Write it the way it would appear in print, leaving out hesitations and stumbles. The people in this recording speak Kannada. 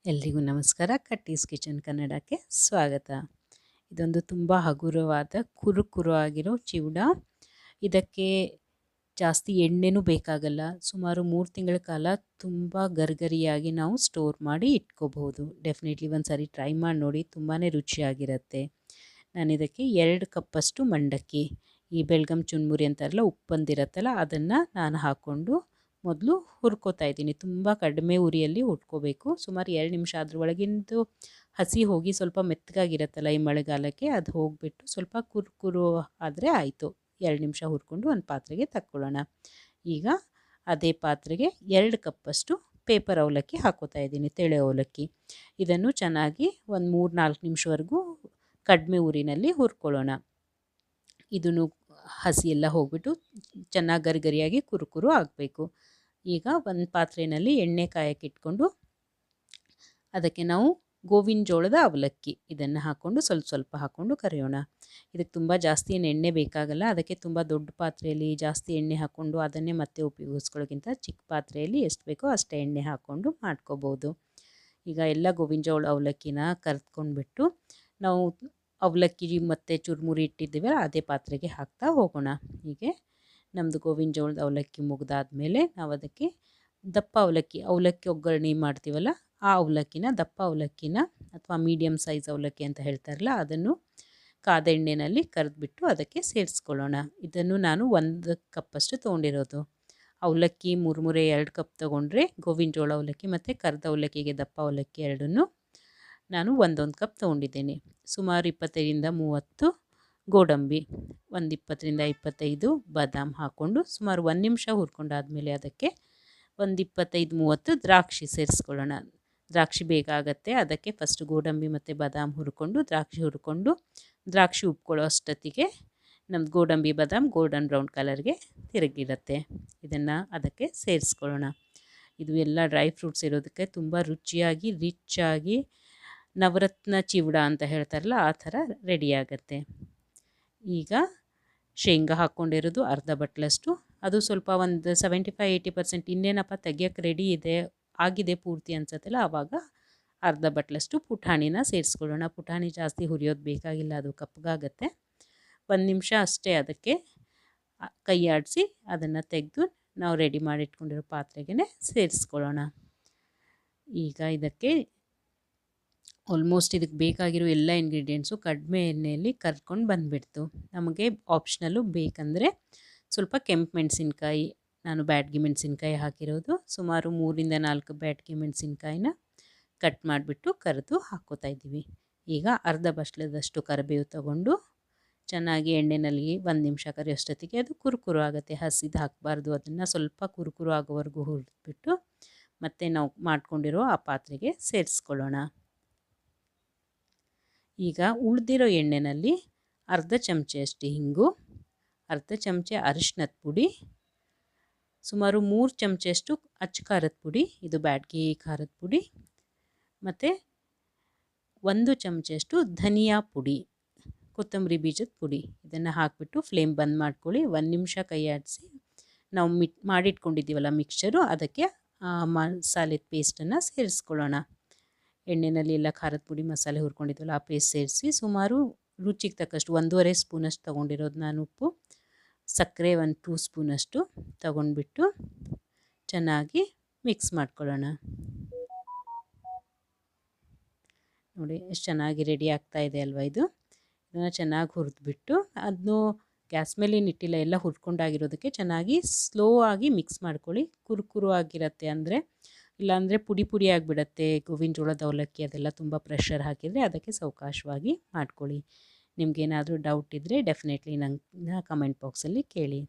ಎಲ್ರಿಗೂ ನಮಸ್ಕಾರ. ಕಟ್ಟೀಸ್ ಕಿಚನ್ ಕನ್ನಡಕ್ಕೆ ಸ್ವಾಗತ. ಇದೊಂದು ತುಂಬ ಹಗುರವಾದ ಕುರು ಆಗಿರೋ ಚಿವಡ. ಇದಕ್ಕೆ ಜಾಸ್ತಿ ಎಣ್ಣೆನೂ ಬೇಕಾಗಲ್ಲ. ಸುಮಾರು 3 ತಿಂಗಳ ಕಾಲ ತುಂಬ ಗರಿಗರಿಯಾಗಿ ನಾವು ಸ್ಟೋರ್ ಮಾಡಿ ಇಟ್ಕೋಬಹುದು. ಡೆಫಿನೆಟ್ಲಿ ಒಂದು ಸಾರಿ ಟ್ರೈ ಮಾಡಿ ನೋಡಿ, ತುಂಬಾ ರುಚಿಯಾಗಿರುತ್ತೆ. ನಾನು ಇದಕ್ಕೆ 2 ಕಪ್ಪಷ್ಟು ಮಂಡಕ್ಕಿ, ಈ ಬೆಳ್ಗಮ್ ಚುನ್ಮುರಿ ಅಂತಾರಲ್ಲ, ಉಪ್ಪಂದಿರತ್ತಲ್ಲ, ಅದನ್ನು ನಾನು ಹಾಕ್ಕೊಂಡು ಮೊದಲು ಹುರ್ಕೋತಾ ಇದ್ದೀನಿ. ತುಂಬ ಕಡಿಮೆ ಉರಿಯಲ್ಲಿ ಹುರ್ಕೋಬೇಕು. ಸುಮಾರು 2 ನಿಮಿಷ ಅದ್ರ ಒಳಗಿಂದು ಹಸಿ ಹೋಗಿ ಸ್ವಲ್ಪ ಮೆತ್ತಗಾಗಿರುತ್ತಲ್ಲ ಈ ಮಳೆಗಾಲಕ್ಕೆ, ಅದು ಹೋಗಿಬಿಟ್ಟು ಸ್ವಲ್ಪ ಕುರು ಆದರೆ ಆಯಿತು. 2 ನಿಮಿಷ ಹುರ್ಕೊಂಡು ಒಂದು ಪಾತ್ರೆಗೆ ತಕ್ಕೊಳ್ಳೋಣ. ಈಗ ಅದೇ ಪಾತ್ರೆಗೆ 2 ಕಪ್ಪಷ್ಟು ಪೇಪರ್ ಅವಲಕ್ಕಿ ಹಾಕೋತಾ ಇದ್ದೀನಿ, ತೆಳೆ ಅವಲಕ್ಕಿ. ಇದನ್ನು ಚೆನ್ನಾಗಿ ಒಂದು 3-4 ನಿಮಿಷವರೆಗೂ ಕಡಿಮೆ ಊರಿನಲ್ಲಿ ಹುರ್ಕೊಳ್ಳೋಣ. ಇದನ್ನು ಹಸಿ ಎಲ್ಲ ಹೋಗ್ಬಿಟ್ಟು ಚೆನ್ನಾಗಿ ಗರಿಗರಿಯಾಗಿ ಕುರು ಆಗಬೇಕು. ಈಗ ಒಂದು ಪಾತ್ರೆಯಲ್ಲಿ ಎಣ್ಣೆ ಕಾಯಕ್ಕೆ ಇಟ್ಕೊಂಡು ಅದಕ್ಕೆ ನಾವು ಗೋವಿನ ಜೋಳದ ಅವಲಕ್ಕಿ ಇದನ್ನು ಹಾಕ್ಕೊಂಡು ಸ್ವಲ್ಪ ಹಾಕ್ಕೊಂಡು ಕರಿಯೋಣ. ಇದಕ್ಕೆ ತುಂಬ ಜಾಸ್ತಿ ಎಣ್ಣೆ ಬೇಕಾಗಲ್ಲ. ಅದಕ್ಕೆ ತುಂಬ ದೊಡ್ಡ ಪಾತ್ರೆಯಲ್ಲಿ ಜಾಸ್ತಿ ಎಣ್ಣೆ ಹಾಕ್ಕೊಂಡು ಅದನ್ನೇ ಮತ್ತೆ ಉಪಯೋಗಿಸ್ಕೊಳ್ಳೋಕ್ಕಿಂತ ಚಿಕ್ಕ ಪಾತ್ರೆಯಲ್ಲಿ ಎಷ್ಟು ಬೇಕೋ ಅಷ್ಟೇ ಎಣ್ಣೆ ಹಾಕ್ಕೊಂಡು ಮಾಡ್ಕೋಬೋದು. ಈಗ ಎಲ್ಲ ಗೋವಿನ ಜೋಳ ಅವಲಕ್ಕಿನ ಕರೆದ್ಕೊಂಡ್ಬಿಟ್ಟು ನಾವು ಅವಲಕ್ಕಿ ಮತ್ತು ಚುರುಮುರಿ ಇಟ್ಟಿದ್ದೀವಲ್ಲ ಅದೇ ಪಾತ್ರೆಗೆ ಹಾಕ್ತಾ ಹೋಗೋಣ. ಹೀಗೆ ನಮ್ಮದು ಗೋವಿನ ಜೋಳದ ಅವಲಕ್ಕಿ ಮುಗಿದಾದ್ಮೇಲೆ ನಾವು ಅದಕ್ಕೆ ದಪ್ಪ ಅವಲಕ್ಕಿ ಒಗ್ಗರಣೆ ಮಾಡ್ತೀವಲ್ಲ, ಆ ಅವಲಕ್ಕಿನ, ದಪ್ಪ ಅವಲಕ್ಕಿನ ಅಥವಾ ಮೀಡಿಯಮ್ ಸೈಜ್ ಅವಲಕ್ಕಿ ಅಂತ ಹೇಳ್ತಾರಲ್ಲ, ಅದನ್ನು ಕಾದ ಎಣ್ಣೆಯಲ್ಲಿ ಕರೆದ್ಬಿಟ್ಟು ಅದಕ್ಕೆ ಸೇರಿಸ್ಕೊಳ್ಳೋಣ. ಇದನ್ನು ನಾನು 1 ಕಪ್ಪಷ್ಟು ತೊಗೊಂಡಿರೋದು. ಅವಲಕ್ಕಿ ಮುರುಮುರೆ 2 ಕಪ್ ತೊಗೊಂಡ್ರೆ, ಗೋವಿನ ಜೋಳ ಅವಲಕ್ಕಿ ಮತ್ತು ಕರ್ದ ಅವಲಕ್ಕಿಗೆ ದಪ್ಪ ಅವಲಕ್ಕಿ ಎರಡನ್ನೂ ನಾನು 1 ಕಪ್ ತೊಗೊಂಡಿದ್ದೇನೆ. ಸುಮಾರು 25-30 ಗೋಡಂಬಿ, 20-25 ಬಾದಾಮ್ ಹಾಕ್ಕೊಂಡು ಸುಮಾರು 1 ನಿಮಿಷ ಹುರ್ಕೊಂಡಾದಮೇಲೆ ಅದಕ್ಕೆ 25-30 ದ್ರಾಕ್ಷಿ ಸೇರಿಸ್ಕೊಳ್ಳೋಣ. ದ್ರಾಕ್ಷಿ ಬೇಗ ಆಗುತ್ತೆ, ಅದಕ್ಕೆ ಫಸ್ಟ್ ಗೋಡಂಬಿ ಮತ್ತು ಬಾದಾಮ್ ಹುರ್ಕೊಂಡು ದ್ರಾಕ್ಷಿ ಉಪ್ಕೊಳ್ಳೋ ಅಷ್ಟೊತ್ತಿಗೆ ನಮ್ಮದು ಗೋಡಂಬಿ ಬಾದಾಮ್ ಗೋಲ್ಡನ್ ಬ್ರೌನ್ ಕಲರ್ಗೆ ತಿರುಗಿರುತ್ತೆ. ಇದನ್ನು ಅದಕ್ಕೆ ಸೇರಿಸ್ಕೊಳ್ಳೋಣ. ಇದು ಎಲ್ಲ ಡ್ರೈ ಫ್ರೂಟ್ಸ್ ಇರೋದಕ್ಕೆ ತುಂಬ ರುಚಿಯಾಗಿ ರಿಚ್ಚಾಗಿ ನವರತ್ನ ಚಿವಡ ಅಂತ ಹೇಳ್ತಾರಲ್ಲ, ಆ ಥರ ರೆಡಿಯಾಗತ್ತೆ. ಈಗ ಶೇಂಗಾ ಹಾಕ್ಕೊಂಡಿರೋದು ಅರ್ಧ ಬಟ್ಲಷ್ಟು, ಅದು ಸ್ವಲ್ಪ ಒಂದು 75-80% ಇನ್ನೇನಪ್ಪ ತೆಗಿಯೋಕ್ಕೆ ರೆಡಿ ಆಗಿದೆ ಪೂರ್ತಿ ಅನ್ಸತ್ತಲ್ಲ, ಆವಾಗ ಅರ್ಧ ಬಟ್ಲಷ್ಟು ಪುಟಾಣಿನ ಸೇರಿಸ್ಕೊಳ್ಳೋಣ. ಪುಟಾಣಿ ಜಾಸ್ತಿ ಹುರಿಯೋದು ಬೇಕಾಗಿಲ್ಲ, ಅದು ಕಪ್ಪಗಾಗತ್ತೆ. 1 ನಿಮಿಷ ಅಷ್ಟೇ ಅದಕ್ಕೆ ಕೈ ಆಡಿಸಿ ಅದನ್ನು ತೆಗೆದು ನಾವು ರೆಡಿ ಮಾಡಿಟ್ಕೊಂಡಿರೋ ಪಾತ್ರೆಗೆ ಸೇರಿಸ್ಕೊಳ್ಳೋಣ. ಈಗ ಇದಕ್ಕೆ ಆಲ್ಮೋಸ್ಟ್ ಇದಕ್ಕೆ ಬೇಕಾಗಿರೋ ಎಲ್ಲ ಇಂಗ್ರೀಡಿಯೆಂಟ್ಸು ಕಡಿಮೆ ಎಣ್ಣೆಯಲ್ಲಿ ಕರ್ಕೊಂಡು ಬಂದುಬಿಡ್ತು. ನಮಗೆ ಆಪ್ಷನಲ್ಲು ಬೇಕಂದರೆ ಸ್ವಲ್ಪ ಕೆಂಪು ಮೆಣಸಿನ್ಕಾಯಿ, ನಾನು ಬ್ಯಾಡಗಿ ಮೆಣಸಿನ್ಕಾಯಿ ಹಾಕಿರೋದು, ಸುಮಾರು 3-4 ಬ್ಯಾಡಗಿ ಮೆಣಸಿನ್ಕಾಯಿನ ಕಟ್ ಮಾಡಿಬಿಟ್ಟು ಕರೆದು ಹಾಕ್ಕೋತಾ ಇದ್ದೀವಿ. ಈಗ ಅರ್ಧ ಬಟ್ಲದಷ್ಟು ಕರಿಬೇವು ತೊಗೊಂಡು ಚೆನ್ನಾಗಿ ಎಣ್ಣೆಯಲ್ಲಿ 1 ನಿಮಿಷ ಕರಿಯೋಷ್ಟೊತ್ತಿಗೆ ಅದು ಕುರು ಆಗುತ್ತೆ. ಹಸಿದು ಹಾಕಬಾರ್ದು, ಅದನ್ನು ಸ್ವಲ್ಪ ಕುರು ಆಗೋವರೆಗೂ ಹುರಿದ್ಬಿಟ್ಟು ಮತ್ತೆ ನಾವು ಮಾಡ್ಕೊಂಡಿರೋ ಆ ಪಾತ್ರೆಗೆ ಸೇರಿಸ್ಕೊಳ್ಳೋಣ. ಈಗ ಉಳಿದಿರೋ ಎಣ್ಣೆಯಲ್ಲಿ ಅರ್ಧ ಚಮಚೆಯಷ್ಟು ಹಿಂಗು, ಅರ್ಧ ಚಮಚೆ ಅರಿಶಿನದ ಪುಡಿ, ಸುಮಾರು 3 ಚಮಚೆಯಷ್ಟು ಅಚ್ಚ ಖಾರದ ಪುಡಿ, ಇದು ಬ್ಯಾಡಗಿ ಖಾರದ ಪುಡಿ, ಮತ್ತು 1 ಚಮಚೆಯಷ್ಟು ಧನಿಯಾ ಪುಡಿ, ಕೊತ್ತಂಬರಿ ಬೀಜದ ಪುಡಿ, ಇದನ್ನು ಹಾಕಿಬಿಟ್ಟು ಫ್ಲೇಮ್ ಬಂದ್ ಮಾಡ್ಕೊಳ್ಳಿ. 1 ನಿಮಿಷ ಕೈ ಆಡಿಸಿ ನಾವು ಮಾಡಿಟ್ಕೊಂಡಿದ್ದೀವಲ್ಲ ಮಿಕ್ಸ್ಚರು, ಅದಕ್ಕೆ ಮಸಾಲೆ ಪೇಸ್ಟನ್ನು ಸೇರಿಸ್ಕೊಳ್ಳೋಣ. ಎಣ್ಣೆಯಲ್ಲಿ ಎಲ್ಲ ಖಾರದ ಪುಡಿ ಮಸಾಲೆ ಹುರ್ಕೊಂಡಿದ್ವಲ್ಲ ಆ ಪೇಸ್ಟ್ ಸೇರಿಸಿ ಸುಮಾರು ರುಚಿಗೆ ತಕ್ಕಷ್ಟು 1.5 ಸ್ಪೂನಷ್ಟು ತೊಗೊಂಡಿರೋದು ನಾನು ಉಪ್ಪು, ಸಕ್ಕರೆ 1 2 ಸ್ಪೂನಷ್ಟು ತೊಗೊಂಡ್ಬಿಟ್ಟು ಚೆನ್ನಾಗಿ ಮಿಕ್ಸ್ ಮಾಡ್ಕೊಳ್ಳೋಣ. ನೋಡಿ ಎಷ್ಟು ಚೆನ್ನಾಗಿ ರೆಡಿ ಆಗ್ತಾ ಇದೆ ಅಲ್ವಾ ಇದು. ಇದನ್ನು ಚೆನ್ನಾಗಿ ಹುರಿದ್ಬಿಟ್ಟು ಅದನ್ನು ಗ್ಯಾಸ್ ಮೇಲೆ ಇಟ್ಟಿಲ್ಲ, ಎಲ್ಲ ಹುರ್ಕೊಂಡಾಗಿರೋದಕ್ಕೆ ಚೆನ್ನಾಗಿ ಸ್ಲೋ ಆಗಿ ಮಿಕ್ಸ್ ಮಾಡ್ಕೊಳ್ಳಿ. ಕುರು ಆಗಿರುತ್ತೆ ಅಂದರೆ, ಇಲ್ಲಾಂದರೆ ಪುಡಿ ಆಗಿಬಿಡತ್ತೆ. ಗೋವಿನ ಜೋಳದ ಅವಲಕ್ಕಿ ಅದೆಲ್ಲ ತುಂಬ ಪ್ರೆಷರ್ ಹಾಕಿದರೆ, ಅದಕ್ಕೆ ಸಾವಕಾಶವಾಗಿ ಮಾಡ್ಕೊಳ್ಳಿ. ನಿಮಗೇನಾದರೂ ಡೌಟ್ ಇದ್ದರೆ ಡೆಫಿನೆಟ್ಲಿ ನಂಗೆ ಕಮೆಂಟ್ ಬಾಕ್ಸಲ್ಲಿ ಕೇಳಿ.